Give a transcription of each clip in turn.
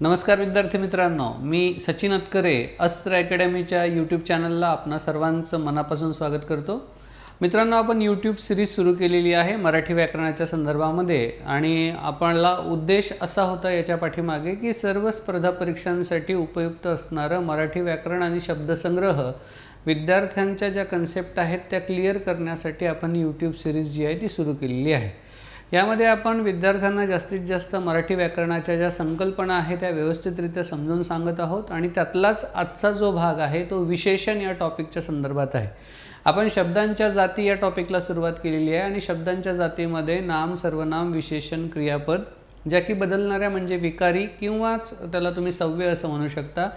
नमस्कार विद्यार्थी मित्रांनो, मी सचिन अतकरे अस्त्र अकॅडमीच्या यूट्यूब चॅनलला आपणा सर्वांचं मनापासून स्वागत करतो। मित्रांनो, आपण यूट्यूब सिरीज सुरू केलेली आहे मराठी व्याकरणाच्या संदर्भामध्ये आणि आपला उद्देश असा होता याच्या पाठीमागे की सर्व स्पर्धा परीक्षांसाठी उपयुक्त असणारं मराठी व्याकरण आणि शब्दसंग्रह विद्यार्थ्यांच्या ज्या कन्सेप्ट आहेत त्या क्लिअर करण्यासाठी आपण यूट्यूब सिरीज जी आहे ती सुरू केलेली आहे। यामध्ये आपण विद्यार्थ्यांना जास्तीत जास्त मराठी व्याकरणाच्या ज्या संकल्पना आहेत त्या व्यवस्थितरित्या समजून सांगत आहोत आणि त्यातलाच आजचा जो भाग आहे तो विशेषण या टॉपिकच्या संदर्भात आहे। आपण शब्दांच्या जाती या टॉपिकला सुरुवात केलेली आहे आणि शब्दांच्या जातीमध्ये नाम, सर्वनाम, विशेषण, क्रियापद ज्या की बदलणाऱ्या म्हणजे विकारी किंवाच त्याला तुम्ही सव्यय असं म्हणू शकता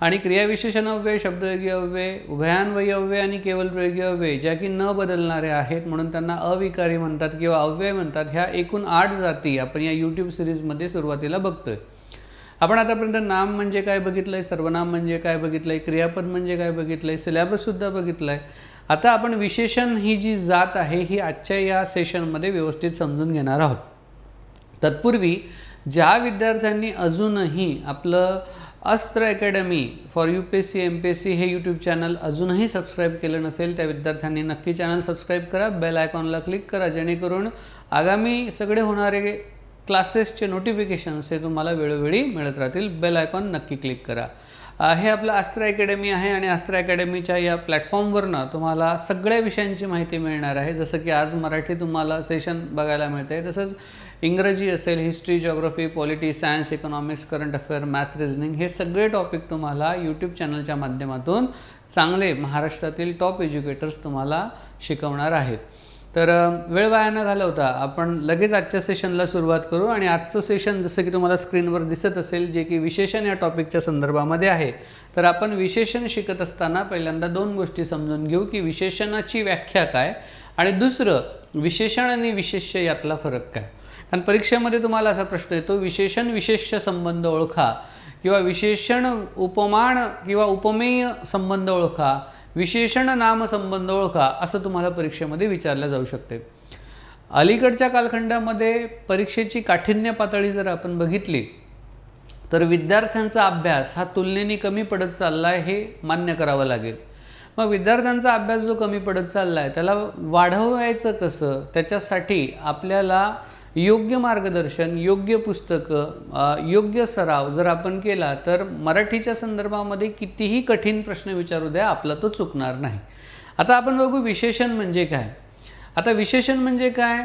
आणि क्रियाविशेषण अव्यय, शब्दयोगी अव्यय, उभयान्वयी अव्यय आणि केवल प्रयोगी अव्यय ज्या की न बदलणारे आहेत म्हणून त्यांना अविकारी म्हणतात किंवा अव्यय म्हणतात। ह्या एकूण 8 जाती आपण या यूट्यूब सिरीजमध्ये सुरुवातीला बघतोय। आपण आतापर्यंत नाम म्हणजे काय बघितलंय, सर्वनाम म्हणजे काय बघितलंय, क्रियापद म्हणजे काय बघितलंय, सिलेबस सुद्धा बघितलाय। आता आपण विशेषण ही जी जात आहे ही आजच्या या सेशनमध्ये व्यवस्थित समजून घेणार आहोत। तत्पूर्वी ज्या विद्यार्थ्यांनी अजूनही आपलं अस्त्र अकॅडमी फॉर UPSC MPSC हे यूट्यूब चॅनल अजूनही सबस्क्राईब केलं नसेल त्या विद्यार्थ्यांनी नक्की चॅनल सबस्क्राईब करा, बेल आयकॉनला क्लिक करा जेणेकरून आगामी सगळे होणारे क्लासेसचे नोटिफिकेशन्स हे तुम्हाला वेळोवेळी मिळत राहतील। बेल आयकॉन नक्की क्लिक करा। हे आपलं अस्त्र अकॅडमी आहे आणि अस्त्र अकॅडमीच्या या प्लॅटफॉर्मवरनं तुम्हाला सगळ्या विषयांची माहिती मिळणार आहे। जसं की आज मराठी तुम्हाला सेशन बघायला मिळते, तसंच इंग्रजी असेल, history, geography, polity, science, economics, current affair, math, reasoning हे सगळे टॉपिक तुम्हाला यूट्यूब चॅनलच्या माध्यमातून चांगले महाराष्ट्रातील टॉप एज्युकेटर्स तुम्हाला शिकवणार आहेत। तर वेळ वाया न घालवता आपण लगेच आजच्या सेशनला सुरुवात करू आणि आजचं सेशन जसं की तुम्हाला स्क्रीनवर दिसत असेल जे की विशेषण या टॉपिकच्या संदर्भामध्ये आहे। तर आपण विशेषण शिकत असताना पहिल्यांदा 2 गोष्टी समजून घेऊ की विशेषणाची व्याख्या काय आणि दुसरं विशेषण आणि विशेष्य यातला फरक काय। कारण परीक्षेमध्ये तुम्हाला असा प्रश्न येतो विशेषण विशेष्य संबंध ओळखा किंवा विशेषण उपमान किंवा उपमेय संबंध ओळखा, विशेषण नाम संबंध ओळखा असं तुम्हाला परीक्षेमध्ये विचारलं जाऊ शकते। अलीकडच्या कालखंडामध्ये परीक्षेची काठिण्य पातळी जर आपण बघितली तर विद्यार्थ्यांचा अभ्यास हा तुलनेने कमी पडत चालला आहे हे मान्य करावं लागेल। मग विद्यार्थ्यांचा अभ्यास जो कमी पडत चालला आहे त्याला वाढवायचं कसं, त्याच्यासाठी आपल्याला योग्य मार्गदर्शन, योग्य पुस्तकं, योग्य सराव जर आपण केला तर मराठीच्या संदर्भामध्ये कितीही कठीण प्रश्न विचारू द्या आपला तो चुकणार नाही। आता आपण बघू विशेषण म्हणजे काय। आता विशेषण म्हणजे काय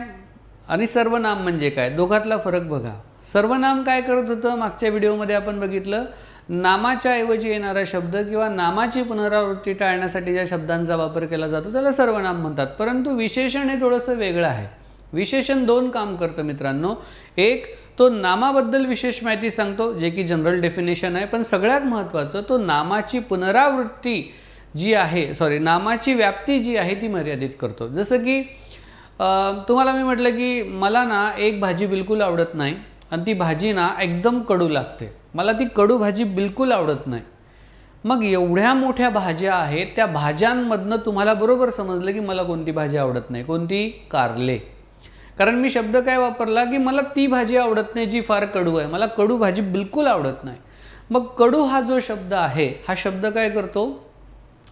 आणि सर्वनाम म्हणजे काय दोघातला फरक बघा। सर्वनाम काय करत होतं मागच्या व्हिडिओमध्ये आपण बघितलं, नामाच्या ऐवजी येणारा शब्द किंवा नामाची पुनरावृत्ती टाळण्यासाठी ज्या शब्दांचा वापर केला जातो त्याला सर्वनाम म्हणतात। परंतु विशेषण हे थोडंसं वेगळं आहे। विशेषण 2 काम करतं मित्रांनो। एक, तो नामाबद्दल विशेष माहिती सांगतो जे की जनरल डेफिनेशन आहे, पण सगळ्यात महत्त्वाचं तो नामाची पुनरावृत्ती जी आहे नामाची व्याप्ती जी आहे ती मर्यादित करतो। जसं की तुम्हाला मी म्हटलं की मला ना एक भाजी बिलकुल आवडत नाही आणि ती भाजी ना एकदम कडू लागते, मला ती कडू भाजी बिलकुल आवडत नाही। मग एवढ्या मोठ्या भाज्या आहेत त्या भाज्यांमधनं तुम्हाला बरोबर समजलं की मला कोणती भाजी आवडत नाही, कोणती, कारले। कारण मी शब्द काय वापरला की मला ती भाजी आवडत नाही जी फार कडू आहे, मला कडू भाजी बिलकुल आवडत नाही। मग कडू हा जो शब्द आहे हा शब्द काय करतो,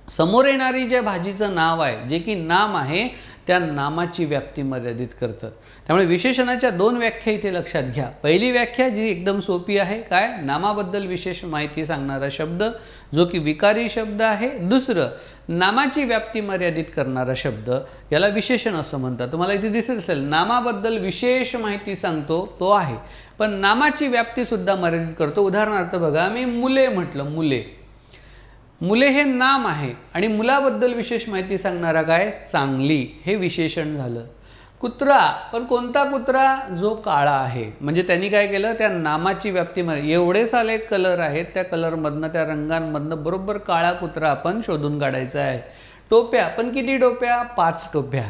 समोर येणारी ज्या भाजीचं नाव आहे जे की नाम आहे त्या नामाची व्याप्ती मर्यादित करतं। त्यामुळे विशेषणाच्या 2 व्याख्या इथे लक्षात घ्या। पहिली व्याख्या जी एकदम सोपी आहे, काय, नामाबद्दल विशेष माहिती सांगणारा शब्द जो की विकारी शब्द आहे। दुसरं, नामाची व्याप्ती मर्यादित करणारा शब्द याला विशेषण असं म्हणतात। तुम्हाला इथे दिसत असेल नामाबद्दल विशेष माहिती सांगतो तो आहे, पण नामाची व्याप्ती सुद्धा मर्यादित करतो। उदाहरणार्थ बघा, मी मुले म्हटलं, मुले हे नाम आहे आणि मुलाबद्दल विशेष माहिती सांगणारा काय, चांगली, हे विशेषण झालं। कुत्रा, पण कोणता कुत्रा, जो काळा आहे, म्हणजे त्यांनी काय केलं त्या नामाची व्याप्ती एवढे सारे कलर आहेत त्या कलरमधनं त्या रंगांमधनं बरोबर काळा कुत्रा आपण शोधून काढायचा आहे। टोप्या, पण किती टोप्या, 5 टोप्या,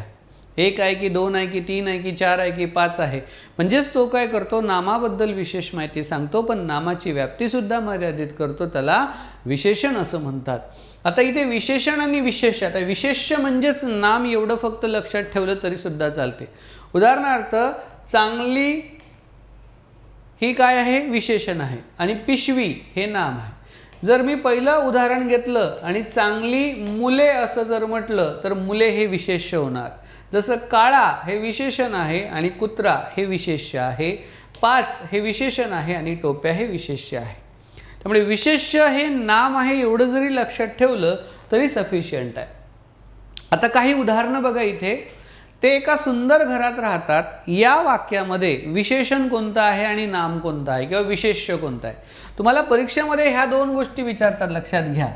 1 आहे की 2 आहे की 3 आहे की 4 आहे की 5 आहे। म्हणजेच तो काय करतो नामाबद्दल विशेष माहिती सांगतो पण नामाची व्याप्ती सुद्धा मर्यादित करतो, त्याला विशेषण असं म्हणतात। आता इथे विशेषण आणि विशेष्य, आता विशेष्य म्हणजेच नाम एवढं फक्त लक्षात ठेवलं तरी सुद्धा चालते। उदाहरणार्थ चांगली ही काय आहे? विशेषण आहे. आणि पिशवी हे नाम आहे. जर मी पहिलं उदाहरण घेतलं आणि चांगली मुले असं जर म्हटलं तर मुले हे विशेष्य होणार. जसं काळा हे विशेषण आहे आणि कुत्रा हे विशेष्य आहे. 5 हे विशेषण आहे आणि टोप्या हे विशेष्य आहे. त्यामुळे विशेष्य हे नाम आहे एवढं जरी लक्षात ठेवलं तरी सफिशियंट आहे. आता काही उदाहरणं बघा इथे. ते एका सुंदर घरात राहतात. या वाक्यामध्ये विशेषण कोणतं आहे आणि नाम कोणतं आहे किंवा विशेष्य कोणतं आहे? तुम्हाला परीक्षेमध्ये ह्या 2 गोष्टी विचारतात, लक्षात घ्या.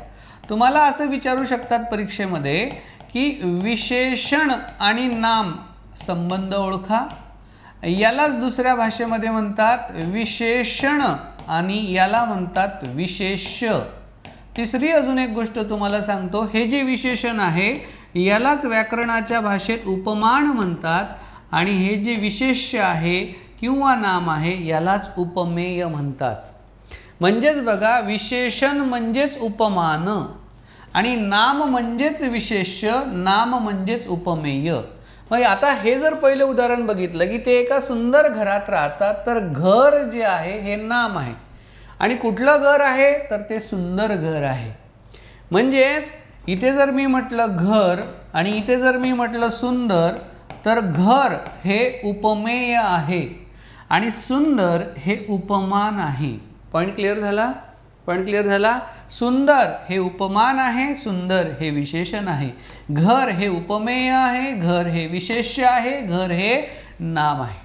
तुम्हाला असं विचारू शकतात परीक्षेमध्ये की विशेषण आणि नाम संबंध ओळखा. यालाच दुसऱ्या भाषेमध्ये म्हणतात विशेषण आणि याला म्हणतात विशेष्य. तिसरी अजून एक गोष्ट तुम्हाला सांगतो. हे जे विशेषण आहे यालाच व्याकरणाच्या भाषेत उपमान म्हणतात आणि हे जे विशेष्य आहे किंवा नाम आहे यालाच उपमेय म्हणतात. म्हणजेच बघा, विशेषण म्हणजेच उपमान आणि नाम म्हणजेच विशेष्य, नाम म्हणजेच उपमेय. मग आता हे जर पहिलं उदाहरण बघितलं की ते एका सुंदर घरात राहतात, तर घर जे आहे हे नाम आहे आणि कुठलं घर आहे तर ते सुंदर घर आहे. म्हणजेच इथे जर मी म्हटलं घर आणि इथे जर मी म्हटलं सुंदर, तर घर हे उपमेय आहे आणि सुंदर हे उपमान आहे. पॉईंट क्लिअर झाला? पॉईंट क्लिअर झाला? सुंदर हे उपमान आहे, सुंदर हे विशेषण आहे. घर हे उपमेय आहे, घर हे विशेष्य आहे, घर हे नाम आहे.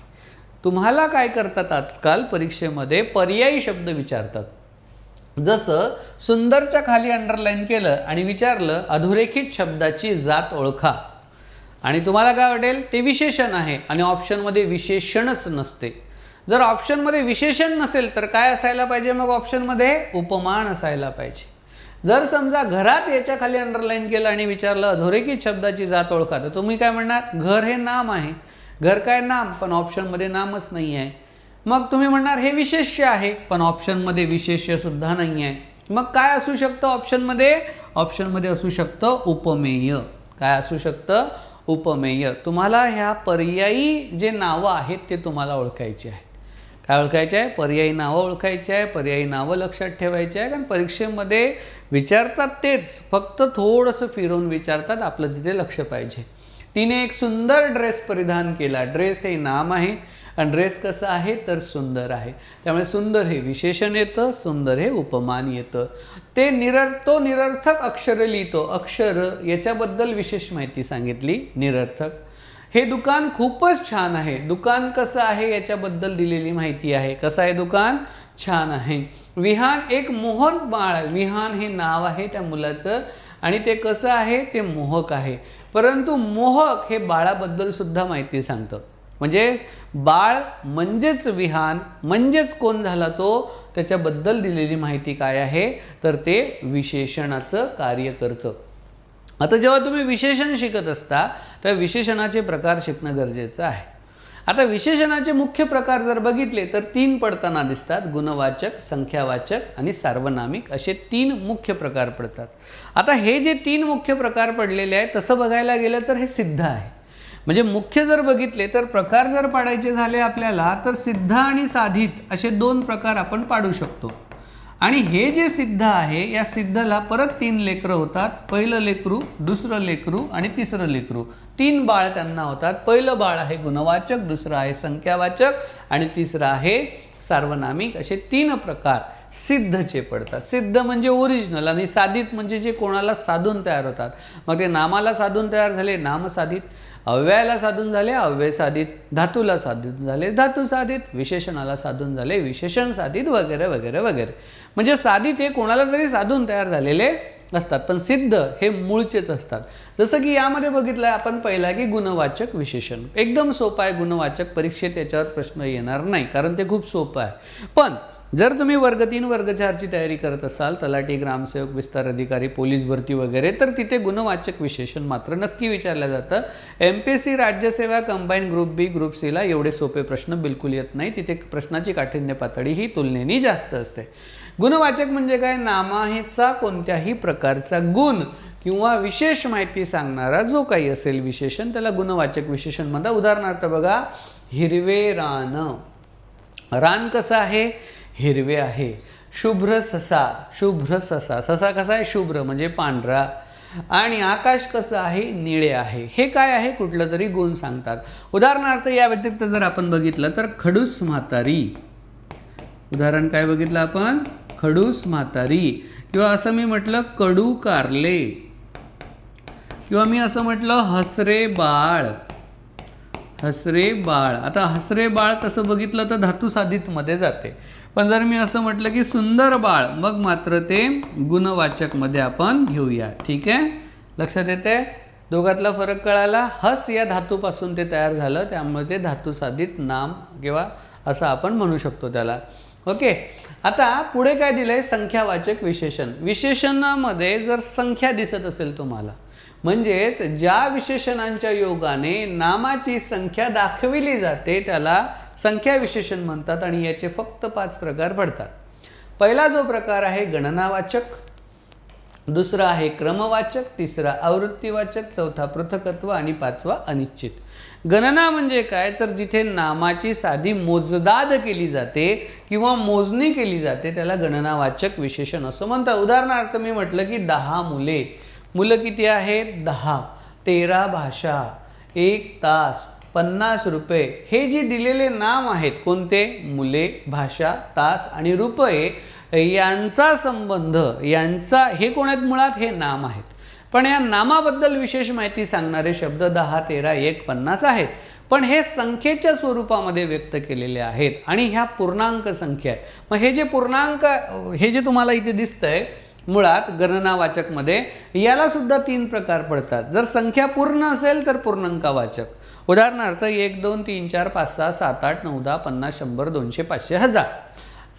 तुम्हाला काय करतात आजकाल परीक्षेमध्ये? पर्यायी शब्द विचारतात. जसं सुंदरच्या खाली अंडरलाईन केलं आणि विचारलं अधोरेखित शब्दाची जात ओळखा, आणि तुम्हाला काय वाटेल? ते विशेषण आहे आणि ऑप्शनमध्ये विशेषणच नसते. जर ऑप्शनमध्ये विशेषण नसेल तर काय असायला पाहिजे? मग ऑप्शनमध्ये उपमान असायला पाहिजे. जर समजा घरात याच्या खाली अंडरलाईन केलं आणि विचारलं अधोरेखित शब्दाची जात ओळखा, तर तुम्ही काय म्हणणार? घर हे नाम आहे. घर काय नाम, पण ऑप्शनमध्ये नामच नाही आहे. मग तुम्ही म्हणणार हे विशेष्य आहे, पण ऑप्शनमध्ये विशेष्य सुद्धा नाही आहे. मग काय असू शकतं ऑप्शनमध्ये? ऑप्शनमध्ये असू शकतं उपमेय. काय असू शकतं? उपमेय. तुम्हाला ह्या पर्यायी जे नावं आहेत ते तुम्हाला ओळखायची आहेत. काय ओळखायचे आहे? पर्यायी नावं ओळखायची आहे. पर्यायी नावं लक्षात ठेवायची आहे, कारण परीक्षेमध्ये विचारतात तेच, फक्त थोडंसं फिरवून विचारतात. आपलं तिथे लक्ष पाहिजे. तिने एक सुंदर ड्रेस परिधान केला. ड्रेस हे नाम आहे आणि ड्रेस कसं आहे तर सुंदर आहे. त्यामुळे सुंदर हे विशेषण येतं, सुंदर हे उपमान येतं. तो निरर्थक अक्षर लिहितो. अक्षर याच्याबद्दल विशेष माहिती सांगितली. निरर्थक. हे दुकान खूपच छान आहे. दुकान कसं आहे याच्याबद्दल दिलेली माहिती आहे. कसं आहे दुकान? छान आहे. विहान एक मोहक बाळ. विहान हे नाव आहे त्या मुलाचं आणि ते कसं आहे? ते मोहक आहे. परंतु मोहक हे बाळाबद्दल सुद्धा माहिती सांगतं. म्हणजे बाळ म्हणजेच विहान, म्हणजेच कोण झाला तो, त्याच्याबद्दल दिलेली माहिती काय आहे तर ते विशेषणाचं कार्य करतं. आता जेव्हा तुम्ही विशेषण शिकत असता तेव्हा विशेषणाचे प्रकार शिकणं गरजेचं आहे. आता विशेषणाचे मुख्य प्रकार जर बघितले तर 3 पडताना दिसतात. गुणवाचक, संख्यावाचक आणि सार्वनामिक असे 3 मुख्य प्रकार पडतात. आता हे जे 3 मुख्य प्रकार पडलेले आहेत तसं बघायला गेलं तर हे सिद्ध आहे. म्हणजे मुख्य जर बघितले तर प्रकार जर पाडायचे झाले आपल्याला तर सिद्ध आणि साधित असे 2 प्रकार आपण पाडू शकतो. आणि हे जे सिद्ध आहे या सिद्धला परत 3 लेकरं होतात. पहिलं लेकरू, दुसरं लेकरू आणि तिसरं लेकरू. 3 बाळ त्यांना होतात. पहिलं बाळ आहे गुणवाचक, दुसरं आहे संख्यावाचक आणि तिसरं आहे सार्वनामिक. असे 3 प्रकार सिद्धचे पडतात. सिद्ध म्हणजे ओरिजिनल आणि साधित म्हणजे जे कोणाला साधून तयार होतात. मग ते नामाला साधून तयार झाले नाम साधित, अव्ययाला साधून झाले अव्यय साधित, धातूला साधून झाले धातू साधित, विशेषणाला साधून झाले विशेषण साधित वगैरे वगैरे वगैरे. म्हणजे साधित हे कोणाला तरी साधून तयार झालेले असतात, पण सिद्ध हे मूळचेच असतात. जसं की यामध्ये बघितलं आपण पहिला की गुणवाचक विशेषण एकदम सोपं आहे. गुणवाचक परीक्षेत याच्यावर प्रश्न येणार नाही कारण ते खूप सोपं आहे. पण जर तुम्ही वर्ग 3 वर्ग 4ची तयारी करत असाल, तलाठी, ग्रामसेवक, विस्तार अधिकारी, पोलीस भरती वगैरे, तर तिथे गुणवाचक विशेषण मात्र नक्की विचारलं जातं. MPSC राज्यसेवा कंबाईन ग्रुप बी ग्रुप सीला एवढे सोपे प्रश्न बिलकुल येत नाही. तिथे प्रश्नाची काठिण्य पातळी ही तुलनेने जास्त असते. गुणवाचक म्हणजे काय? नामाचा कोणत्याही प्रकारचा गुण किंवा विशेष माहिती सांगणारा जो काही असेल विशेषण त्याला गुणवाचक विशेषण म्हणतात. उदाहरणार्थ बघा, हिरवे रान. रान कसं आहे? हिरवे आहे. शुभ्र ससा, शुभ्र ससा, ससा कसा आहे? शुभ्र म्हणजे पांढरा. आणि आकाश कसं आहे? निळे आहे. हे काय आहे? कुठलं तरी गुण सांगतात. उदाहरणार्थ या व्यतिरिक्त जर आपण बघितलं तर खडूस म्हातारी, उदाहरण काय बघितलं आपण? खडूस म्हातारी. किंवा असं मी म्हटलं कडू कारले, किंवा मी असं म्हटलं हसरे बाळ, हसरे बाळ. आता हसरे बाळ तसं बघितलं तर धातू साधित मध्ये जाते, पण जर मी असं म्हटलं की सुंदर बाळ, मग मात्र ते गुणवाचक मध्ये आपण घेऊया. ठीक आहे, लक्षात येते? दोघातला फरक कळाला. हस या धातूपासून ते तयार झालं, त्यामुळे ते धातू साधित नाम किंवा असं आपण म्हणू शकतो त्याला. ओके, आता पुढे काय दिलंय? संख्यावाचक विशेषण. विशेषणामध्ये जर संख्या दिसत असेल तुम्हाला, म्हणजेच ज्या विशेषणांच्या योगाने नामाची संख्या दाखविली जाते त्याला संख्या विशेषण म्हणतात. आणि याचे फक्त 5 प्रकार पडतात. पहिला जो प्रकार आहे गणनावाचक, दुसरा आहे क्रमवाचक, तिसरा आवृत्तीवाचक, चौथा पृथकत्व आणि 5वा अनिश्चित. गणना म्हणजे काय? तर जिथे नामाची साधी मोजदाद केली जाते किंवा मोजणी केली जाते त्याला गणनावाचक विशेषण असं म्हणतात. उदाहरणार्थ मी म्हटलं की 10 मुले, मुलं किती आहेत? 10. 13 भाषा, 1 तास, 50 रुपये. हे जे दिलेले नाम आहेत, कोणते? मुले, भाषा, तास आणि रुपये यांचा संबंध, यांचा हे कोण आहेत? मुळात हे नाम आहेत. पण या नामाबद्दल विशेष माहिती सांगणारे शब्द 10, 13, 1, 50 आहेत. पण हे संख्येच्या स्वरूपामध्ये व्यक्त केलेले आहेत आणि ह्या पूर्णांक संख्या आहे. मग हे जे पूर्णांक, हे जे तुम्हाला इथे दिसतंय मुळात गणनावाचकमध्ये, याला सुद्धा 3 प्रकार पडतात. जर संख्या पूर्ण असेल तर पूर्णांकवाचक. उदाहरणार्थ 1, 2, 3, 4, 5, 6, 7, 8, 9, 10, 50, 100, 200, 500, 1000.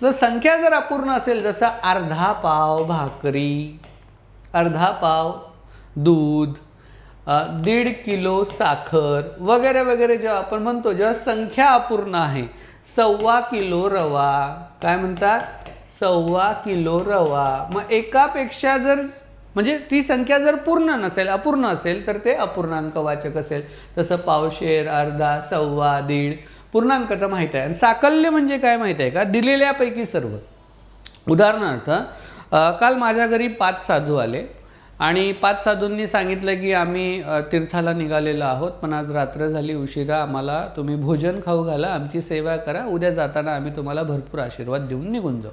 जर संख्या जर अपूर्ण असेल, जसं अर्धा पाव भाकरी, अर्धा पाव दूध, 1.5 किलो साखर वगैरे वगैरे, जेव्हा आपण म्हणतो, जेव्हा संख्या अपूर्ण आहे, 1.25 किलो रवा, काय म्हणतात? 1.25 किलो रवा. मग एकापेक्षा जर, म्हणजे ती संख्या जर पूर्ण नसेल, अपूर्ण असेल, तर ते अपूर्णांकवाचक असेल. तसं पावशेर, अर्धा, सव्वा, दीड. पूर्णांक तर माहीत आहे. आणि साकल्य म्हणजे काय माहीत आहे का? दिलेल्यापैकी सर्व. उदाहरणार्थ काल माझ्या घरी 5 साधू आले आणि 5 साधूंनी सांगितलं की आम्ही तीर्थाला निघालेलो आहोत, पण आज रात्र झाली, उशिरा, आम्हाला तुम्ही भोजन खाऊ घाला, आमची सेवा करा, उद्या जाताना आम्ही तुम्हाला भरपूर आशीर्वाद देऊन निघून जाऊ.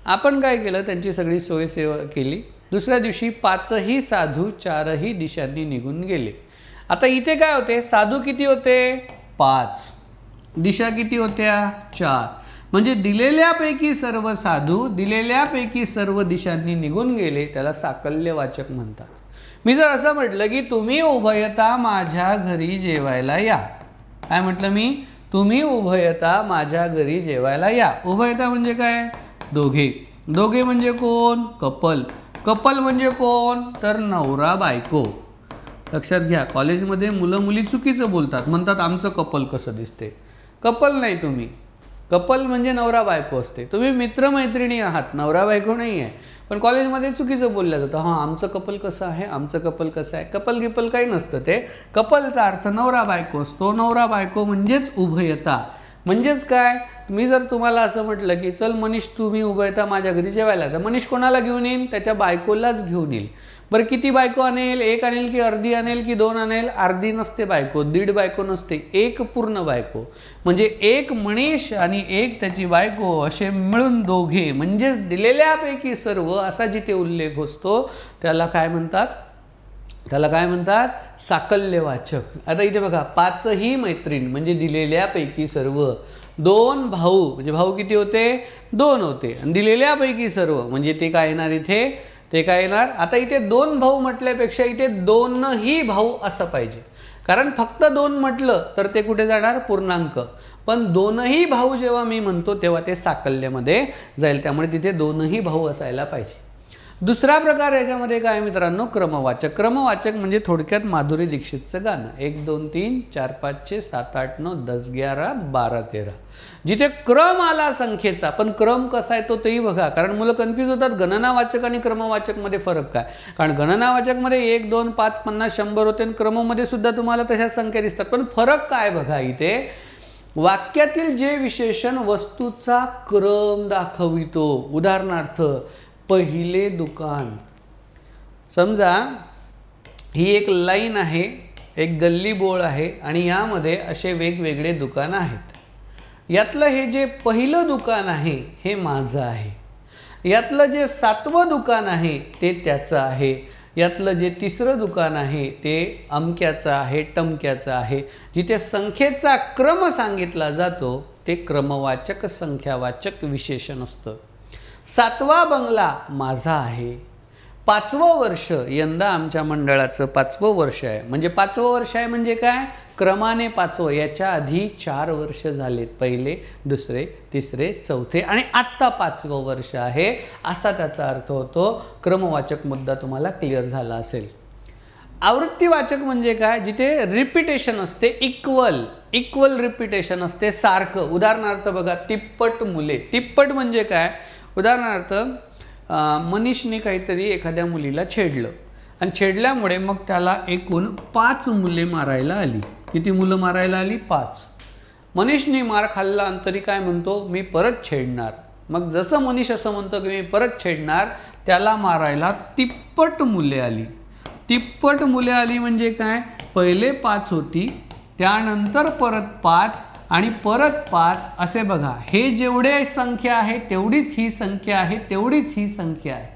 आपण काय केलं? त्यांची सगळी सोय सेवा केली. दुसऱ्या दिवशी 5ही साधू 4ही दिशांनी निघून गेले. आता इथे काय होते? साधू किती होते? 5. दिशा किती होत्या? 4. म्हणजे दिलेल्यापैकी सर्व साधू दिलेल्यापैकी सर्व दिशांनी निघून गेले, त्याला साकल्यवाचक म्हणतात. मी जर असं म्हटलं की तुम्ही उभयता माझ्या घरी जेवायला या, काय म्हटलं मी? तुम्ही उभयता माझ्या घरी जेवायला या. उभयता म्हणजे काय? दोघे. दोघे म्हणजे कोण? कपल. कपल म्हणजे कोण? तर नवरा बायको. लक्षात घ्या, कॉलेजमध्ये मुलं मुली चुकीचं बोलतात, म्हणतात आमचं कपल कसं दिसते. कपल नाही तुम्ही, कपल म्हणजे नवरा बायको असते. तुम्ही मित्रमैत्रिणी आहात, नवरा बायको नाही आहे. पण कॉलेजमध्ये चुकीचं बोललं जातं, हां आमचं कपल कसं आहे, आमचं कपल कसं आहे. कपल गिपल काही नसतं ते. कपलचा अर्थ नवरा बायको असतो. नवरा बायको म्हणजेच उभयता. म्हणजेच काय? मी जर तुम्हाला असं म्हटलं की चल मनीष तुम्ही उभयता माझ्या घरी जेवायला, तर मनीष कोणाला घेऊन येईल? त्याच्या बायकोलाच घेऊन येईल. बरं किती बायको आणेल? 1 आणेल की अर्धी आणेल की 2 आणेल? अर्धी नसते बायको, 1.5 बायको नसते, 1 पूर्ण बायको. म्हणजे 1 मनीष आणि 1 त्याची बायको, असे मिळून दोघे, म्हणजेच दिलेल्यापैकी सर्व असा जिथे उल्लेख असतो त्याला काय म्हणतात? त्याला काय म्हणतात? साकल्यवाचक. आता इथे बघा, 5ही मैत्रीण म्हणजे दिलेल्यापैकी सर्व. 2 भाऊ म्हणजे भाऊ किती होते? 2 होते. आणि दिलेल्यापैकी सर्व म्हणजे ते काय येणार इथे? ते काय येणार? आता इथे 2 भाऊ म्हटल्यापेक्षा इथे 2ही भाऊ असं पाहिजे. कारण फक्त 2 म्हटलं तर ते कुठे जाणार? पूर्णांक. पण 2ही भाऊ जेव्हा मी म्हणतो तेव्हा ते साकल्यमध्ये जाईल, त्यामुळे तिथे 2ही भाऊ असायला पाहिजे. दुसरा प्रकार याच्यामध्ये काय मित्रांनो? क्रमवाचक. क्रमवाचक म्हणजे थोडक्यात माधुरी दीक्षितचं गाणं 1 2 3 4 5 6 7 8 9 10 11 12 13. जिथे क्रम आला संख्येचा, पण क्रम कसा आहे तो तेही बघा, कारण मुलं कन्फ्यूज होतात गणनावाचक आणि क्रमवाचक मध्ये फरक काय. कारण गणनावाचक मध्ये 1 2 5 50 100 होते आणि क्रममध्ये सुद्धा तुम्हाला तशाच संख्या दिसतात. पण फरक काय बघा इथे? वाक्यातील जे विशेषण वस्तूचा क्रम दाखवितो. उदाहरणार्थ, पहिले दुकान. समजा ही एक लाईन आहे, एक गल्ली बोळ आहे आणि यामध्ये असे वेगवेगळे दुकान आहेत. यातलं हे जे पहिलं दुकान आहे हे माझं आहे. यातलं जे 7वं दुकान आहे ते त्याचं आहे. यातलं जे 3रं दुकान आहे ते अमक्याचं आहे, टमक्याचं आहे. जिथे संख्येचा क्रम सांगितला जातो ते क्रमवाचक संख्यावाचक विशेषण असतं. 7वा बंगला माझा आहे. 5वं वर्ष, यंदा आमच्या मंडळाचं 5वं वर्ष आहे. म्हणजे 5वं वर्ष आहे म्हणजे काय? क्रमाने 5वं. याच्या आधी 4 वर्ष झालेत, पहिले, दुसरे, तिसरे, चौथे आणि आत्ता 5वं वर्ष आहे, असा त्याचा अर्थ होतो. क्रमवाचक मुद्दा तुम्हाला क्लिअर झाला असेल. आवृत्तीवाचक म्हणजे काय? जिथे रिपिटेशन असते, इक्वल रिपिटेशन असते, सारखं. उदाहरणार्थ बघा, तिप्पट मुले. तिप्पट म्हणजे काय? उदाहरणार्थ, मनीषने काहीतरी एखाद्या मुलीला छेडलं आणि छेडल्यामुळे मग त्याला एकूण 5 मुले मारायला आली. किती मुलं मारायला आली? 5. मनीषने मार खाल्ला आणि तरी काय म्हणतो? मी परत छेडणार. मग जसं मनीष असं म्हणतो की मी परत छेडणार, त्याला मारायला तिप्पट मुले आली. तिप्पट मुले आली म्हणजे काय? पहिले 5 होती, त्यानंतर परत 5 आणि परत 5. असे बघा, हे जेवढे संख्या आहे तेवढीच ही संख्या आहे, तेवढीच ही संख्या आहे.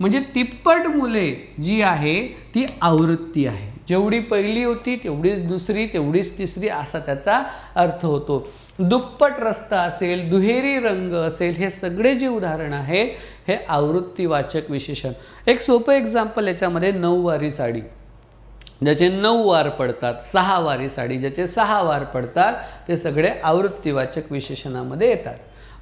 म्हणजे तिप्पट मुले जी आहे ती आवृत्ती आहे. जेवढी पहिली होती तेवढीच दुसरी, तेवढीच तिसरी, असा त्याचा अर्थ होतो. दुप्पट रस्ता असेल, दुहेरी रंग असेल, हे सगळे जे उदाहरण आहे हे आवृत्तीवाचक विशेषण. एक सोपं एक्झाम्पल याच्यामध्ये 9 वारी साडी, ज्याचे 9 वार पडतात. 6 वारी साडी, ज्याचे 6 वार पडतात, ते सगळे आवृत्तीवाचक विशेषणामध्ये येतात.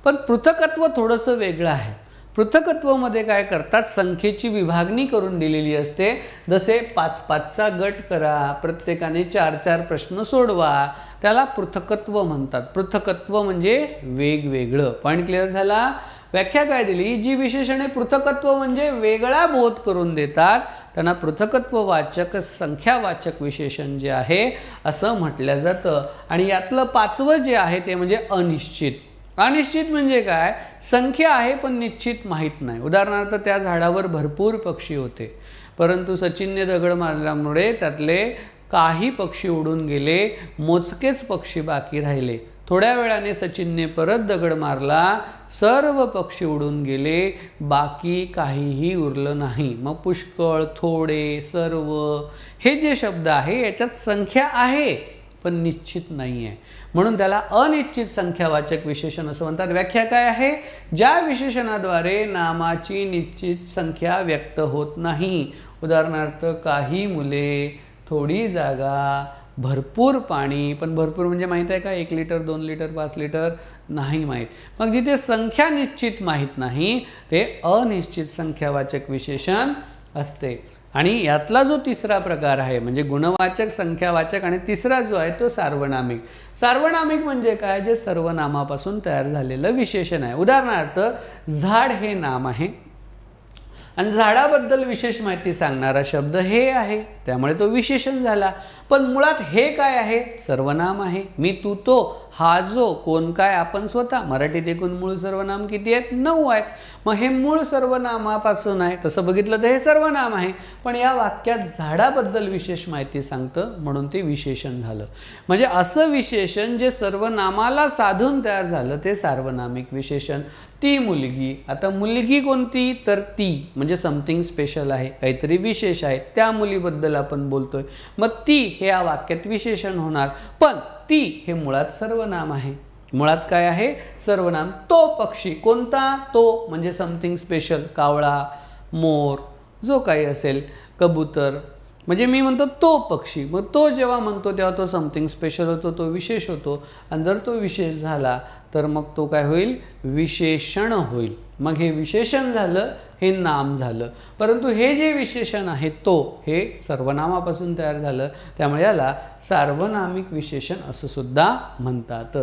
पण पृथकत्व थोडंसं वेगळं आहे. पृथकत्वामध्ये काय करतात? संख्येची विभागणी करून दिलेली असते. जसे 5-5चा गट करा, प्रत्येकाने 4-4 प्रश्न सोडवा, त्याला पृथकत्व म्हणतात. पृथकत्व म्हणजे वेगवेगळं. पॉईंट क्लिअर झाला? व्याख्या काय दिली? जी विशेषणे पृथकत्व म्हणजे वेगळा बोध करून देतात त्यांना पृथकत्ववाचक संख्यावाचक विशेषण जे आहे असं म्हटलं जातं. आणि यातलं 5वं जे आहे ते म्हणजे अनिश्चित. अनिश्चित म्हणजे काय? संख्या आहे पण निश्चित माहीत नाही. उदाहरणार्थ, त्या झाडावर भरपूर पक्षी होते, परंतु सचिनने दगड मारल्यामुळे त्यातले काही पक्षी उडून गेले, मोजकेच पक्षी बाकी राहिले. थोड्या वेळाने सचिनने परत दगड मारला, सर्व पक्षी उडून गेले, बाकी काहीही उरलं नाही. मग पुष्कळ, थोडे, सर्व हे जे शब्द आहे याच्यात संख्या आहे पण निश्चित नाही आहे, म्हणून त्याला अनिश्चित संख्यावाचक विशेषण असं म्हणतात. व्याख्या काय आहे? ज्या विशेषणाद्वारे नामाची निश्चित संख्या व्यक्त होत नाही. उदाहरणार्थ, काही मुले, थोडी जागा, भरपूर पाणी. पण भरपूर म्हणजे माहीत आहे का? 1 लिटर, 2 लिटर, 5 लिटर नाही माहीत. मग जिथे संख्या निश्चित माहीत नाही ते अनिश्चित संख्यावाचक विशेषण असते. आणि यातला जो तिसरा प्रकार आहे म्हणजे गुणवाचक, संख्यावाचक आणि तिसरा जो आहे तो सार्वनामिक. सार्वनामिक म्हणजे काय? जे सर्वनामापासून तयार झालेलं विशेषण आहे. उदाहरणार्थ, झाड हे नाम आहे आणि झाडाबद्दल विशेष माहिती सांगणारा शब्द हे आहे, त्यामुळे तो विशेषण झाला. पण मुळात हे काय आहे? सर्वनाम आहे. मी, तू, तो, हा, जो, कोण, काय, आपण, स्वतः. मराठीत एकूण मूळ सर्वनाम किती आहेत? 9 आहेत. मग हे मूळ सर्वनामापासून आहे, तसं बघितलं तर हे सर्वनाम आहे. पण या वाक्यात झाडाबद्दल विशेष माहिती सांगतं म्हणून ते विशेषण झालं. म्हणजे असं विशेषण जे सर्वनामाला साधून तयार झालं ते सार्वनामिक विशेषण. ती मुलगी, आता मुलगी कोणती? तर ती म्हणजे समथिंग स्पेशल आहे, काहीतरी विशेष आहे, त्या मुलीबद्दल आपण बोलतोय. मग ती हे या वाक्यात विशेषण होणार. पण ती हे मुळात सर्वनाम आहे. मुळात काय आहे? सर्वनाम. तो पक्षी कोणता? तो म्हणजे समथिंग स्पेशल, कावळा, मोर, जो काही असेल, कबूतर. म्हणजे मी म्हणतो तो पक्षी, मग तो जेव्हा म्हणतो तेव्हा तो समथिंग स्पेशल होतो, तो विशेष होतो. आणि जर तो विशेष झाला तर मग तो काय होईल? विशेषण होईल. मग हे विशेषण झालं, हे नाम झालं. परंतु हे जे विशेषण आहे तो हे सर्वनामापासून तयार झालं, त्यामुळे याला सार्वनामिक विशेषण असं सुद्धा म्हणतात.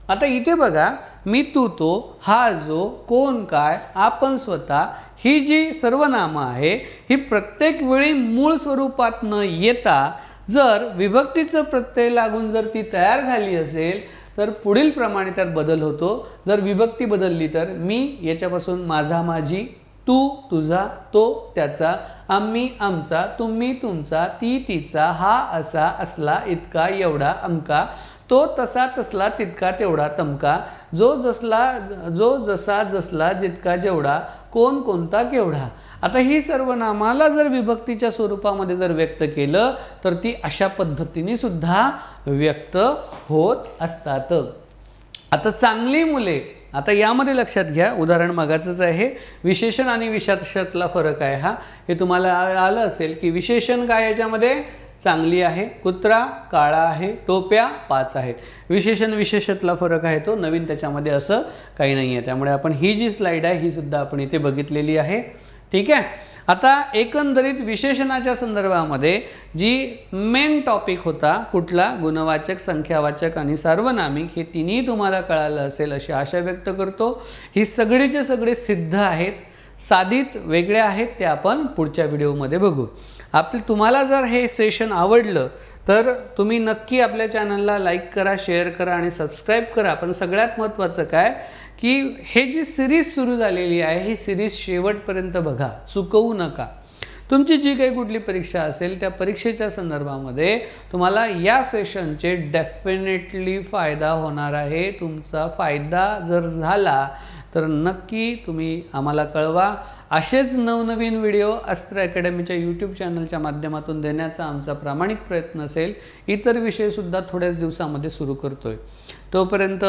आता इथे बघा, मी, तू, तो, हा, जो, कोण, काय, आपण, स्वतः ही जी सर्वनामं आहे ही प्रत्येक वेळी मूळ स्वरूपात न येता जर विभक्तीचं प्रत्यय लागून जर ती तयार झाली असेल तर पुढील प्रमाणे त्यात बदल होतो. जर विभक्ती बदलली तर मी याच्यापासून माझा माझी, तू तुझा, तो त्याचा, आम्ही आमचा, तुम्ही तुमचा, ती तिचा, हा असा असला इतका एवढा अमका, तो तसा तसला तितका तेवढा तमका, जो जसा जसला जितका जेवढा, कोण कोणता केवढा. आता ही सर्वनामाला जर विभक्तीच्या स्वरूपामध्ये जर व्यक्त केलं तर ती अशा पद्धतीने सुद्धा व्यक्त होत असतात. आता चांगली मुले, आता यामध्ये लक्षात घ्या, उदाहरण मगाचंच आहे. विशेषण आणि विशेषणातला फरक आहे हा. हे तुम्हाला आलं असेल की विशेषण काय याच्यामध्ये चांगली आहे, कुत्रा काळा आहे, टोप्या 5 आहेत. विशेषण विशेषातला फरक आहे तो, नवीन त्याच्यामध्ये असं काही नाही आहे. त्यामुळे आपण ही जी स्लाईड आहे ही सुद्धा आपण इथे बघितलेली आहे. ठीक आहे. आता एकंदरीत विशेषणाच्या संदर्भामध्ये जी मेन टॉपिक होता कुठला, गुणवाचक, संख्यावाचक आणि सार्वनामिक, हे तिन्ही तुम्हाला कळालं असेल अशी आशा व्यक्त करतो. ही सगळेचे सगळे सिद्ध आहेत, साधित वेगळे आहेत, ते आपण पुढच्या व्हिडिओमध्ये बघू. तुम्हाला जर हे सेशन आवडलं तर तुम्ही नक्की आपल्या चॅनलला लाईक करा, शेअर करा आणि सबस्क्राईब करा. पण सगळ्यात महत्त्वाचं काय की हे जी सिरीज सुरू झालेली आहे ही सिरीज शेवटपर्यंत बघा, चुकवू नका. तुमची जी काही कुठली परीक्षा असेल त्या परीक्षेच्या संदर्भामध्ये तुम्हाला या सेशनचे डेफिनेटली फायदा होणार आहे. तुमचा फायदा जर झाला तर नक्की तुम्ही आम्हाला कळवा. असेच नवनवीन व्हिडिओ अस्त्र अकॅडमीच्या यूट्यूब चॅनलच्या माध्यमातून देण्याचा आमचा प्रामाणिक प्रयत्न असेल. इतर विषयसुद्धा थोड्याच दिवसामध्ये सुरू करतोय. तोपर्यंत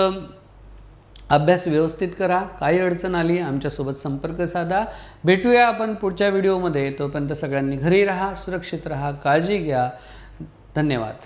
अभ्यास व्यवस्थित करा. काही अडचण आली आमच्यासोबत संपर्क साधा. भेटूया आपण पुढच्या व्हिडिओमध्ये. तोपर्यंत सगळ्यांनी घरी राहा, सुरक्षित राहा, काळजी घ्या. धन्यवाद.